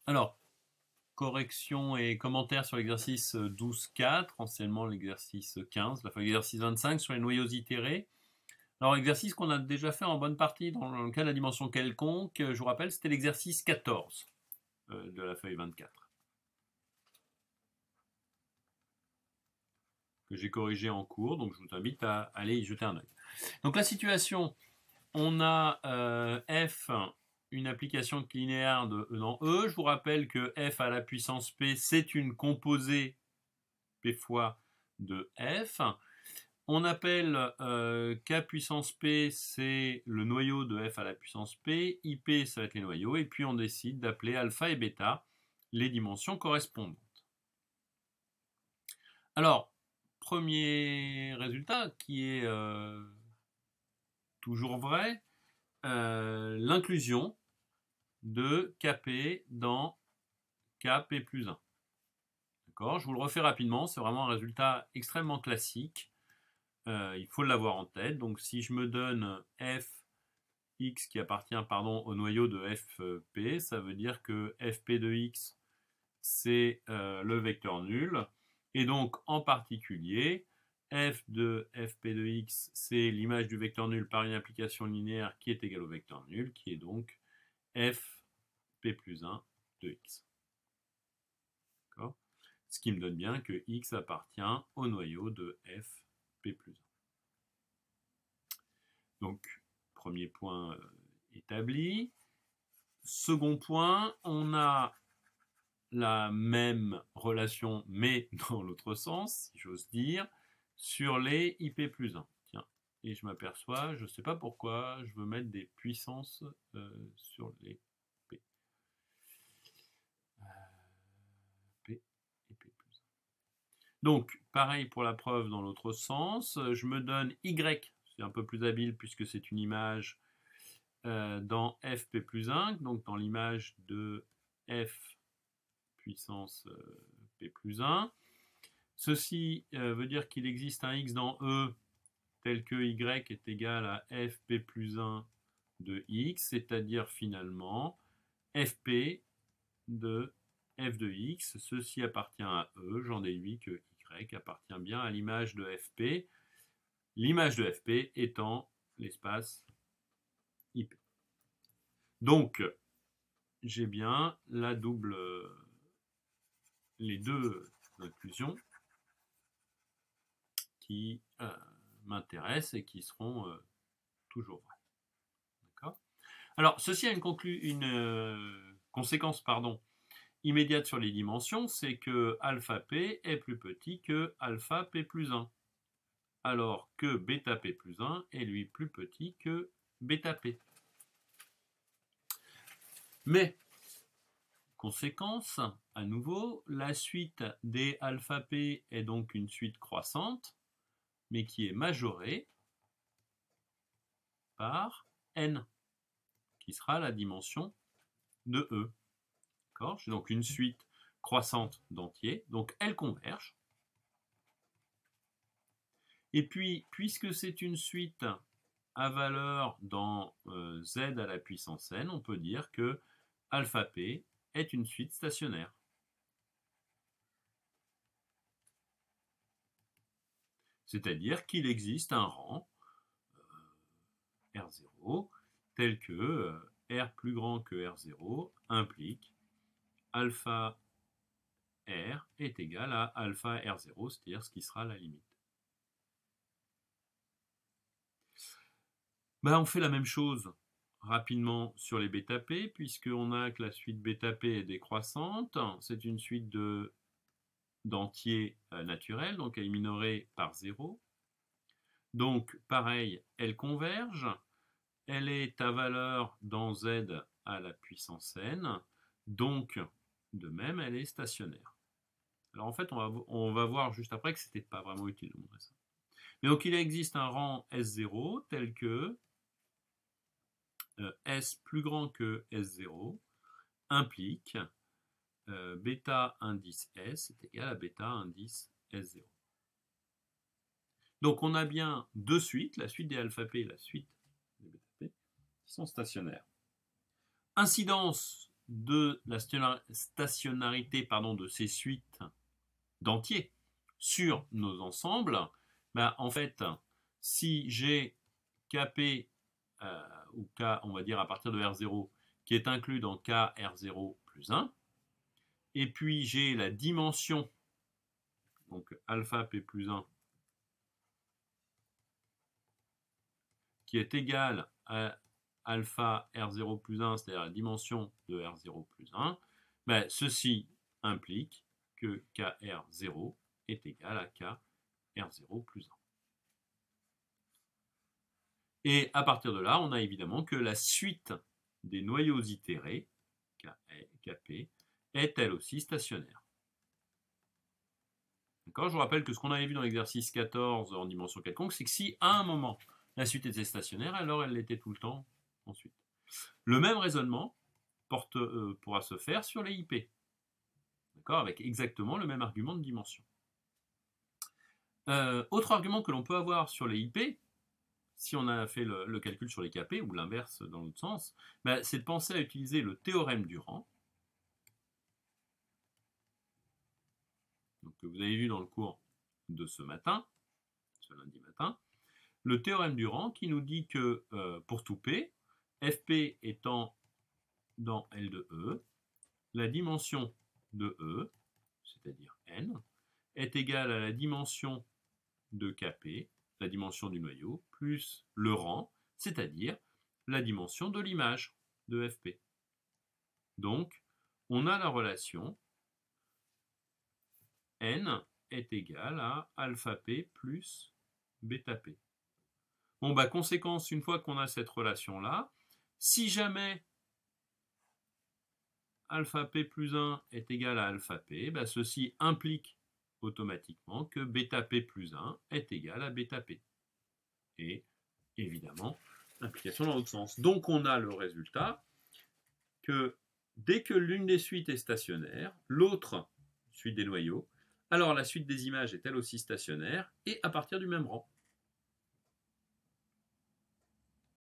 Alors, correction et commentaires sur l'exercice 12.4, anciennement l'exercice 15, la fois l'exercice 25 sur les noyaux itérés. Alors, exercice qu'on a déjà fait en bonne partie dans le cas de la dimension quelconque, je vous rappelle, c'était l'exercice 14 de la feuille 24. Que j'ai corrigé en cours, donc je vous invite à aller y jeter un œil. Donc la situation, on a f, une application linéaire de E dans E. Je vous rappelle que f à la puissance p, c'est une composée p fois de f. On appelle k puissance p, c'est le noyau de f à la puissance p, ip, ça va être les noyaux, et puis on décide d'appeler alpha et bêta les dimensions correspondantes. Alors, premier résultat qui est toujours vrai, l'inclusion de Kp dans Kp plus 1. D'accord, je vous le refais rapidement, c'est vraiment un résultat extrêmement classique. Il faut l'avoir en tête. Donc si je me donne fx qui appartient au noyau de fp, ça veut dire que fp de x, c'est le vecteur nul. Et donc en particulier, f de fp de x, c'est l'image du vecteur nul par une application linéaire qui est égale au vecteur nul, qui est donc fp plus 1 de x. D'accord ? Ce qui me donne bien que x appartient au noyau de fp plus 1. Donc, premier point établi. Second point, on a la même relation, mais dans l'autre sens, si j'ose dire, sur les ip plus 1. Tiens, et je m'aperçois, je ne sais pas pourquoi, je veux mettre des puissances sur les p. P et p plus 1. Donc, pareil pour la preuve dans l'autre sens, je me donne y, c'est un peu plus habile puisque c'est une image dans fp plus 1, donc dans l'image de f puissance p plus 1. Ceci veut dire qu'il existe un x dans E tel que y est égal à fp plus 1 de x, c'est-à-dire finalement fp de f de x. Ceci appartient à E, j'en déduis que y appartient bien à l'image de fp, l'image de fp étant l'espace ip. Donc, j'ai bien la double, les deux inclusions qui m'intéressent et qui seront toujours vraies. D'accord ? Alors, ceci a une conséquence immédiate sur les dimensions, c'est que alpha p est plus petit que alpha p plus 1, alors que bêta p plus 1 est lui plus petit que bêta p. Mais, conséquence, à nouveau, la suite des alpha p est donc une suite croissante, mais qui est majorée par n, qui sera la dimension de E. J'ai donc une suite croissante d'entiers, donc elles convergent. Et puis, puisque c'est une suite à valeur dans z à la puissance n, on peut dire que alpha p est une suite stationnaire. C'est-à-dire qu'il existe un rang R0 tel que R plus grand que R0 implique alpha R est égal à alpha R0, c'est-à-dire ce qui sera la limite. On fait la même chose rapidement sur les bêta p, puisqu'on a que la suite bêta p est décroissante. C'est une suite d'entiers naturels, donc elle est minorée par 0. Donc, pareil, elle converge. Elle est à valeur dans z à la puissance n. Donc, de même, elle est stationnaire. Alors, en fait, on va voir juste après que ce n'était pas vraiment utile de montrer ça. Mais donc, il existe un rang S0 tel que S plus grand que S0 implique bêta indice S est égal à bêta indice S0. Donc on a bien deux suites, la suite des alpha p et la suite des bêta p, qui sont stationnaires. Incidence de la stationnarité de ces suites d'entiers sur nos ensembles, ben, en fait, si j'ai Kp ou K, on va dire à partir de R0, qui est inclus dans K R0 plus 1, et puis j'ai la dimension, donc alpha P plus 1, qui est égale à alpha R0 plus 1, c'est-à-dire la dimension de R0 plus 1, ben, ceci implique que KR0 est égal à KR0 plus 1. Et à partir de là, on a évidemment que la suite des noyaux itérés, Kp, est elle aussi stationnaire. D'accord ? Je vous rappelle que ce qu'on avait vu dans l'exercice 14 en dimension quelconque, c'est que si à un moment la suite était stationnaire, alors elle l'était tout le temps ensuite. Le même raisonnement pourra se faire sur les IP. D'accord ? Avec exactement le même argument de dimension. Autre argument que l'on peut avoir sur les IP, si on a fait le calcul sur les Kp, ou l'inverse dans l'autre sens, ben, c'est de penser à utiliser le théorème du rang. Donc, que vous avez vu dans le cours de ce matin, ce lundi matin. Le théorème du rang qui nous dit que pour tout P, Fp étant dans L de E, la dimension de E, c'est-à-dire n, est égale à la dimension de Kp, la dimension du noyau, plus le rang, c'est-à-dire la dimension de l'image de Fp. Donc, on a la relation n est égal à alpha p plus bêta p. Bon, bah, conséquence, une fois qu'on a cette relation-là, si jamais alpha p plus 1 est égal à alpha p, bah, ceci implique automatiquement que bêta p plus 1 est égal à bêta p. Et évidemment, implication dans l'autre sens. Donc on a le résultat que dès que l'une des suites est stationnaire, l'autre, suite des noyaux, alors la suite des images est elle aussi stationnaire et à partir du même rang.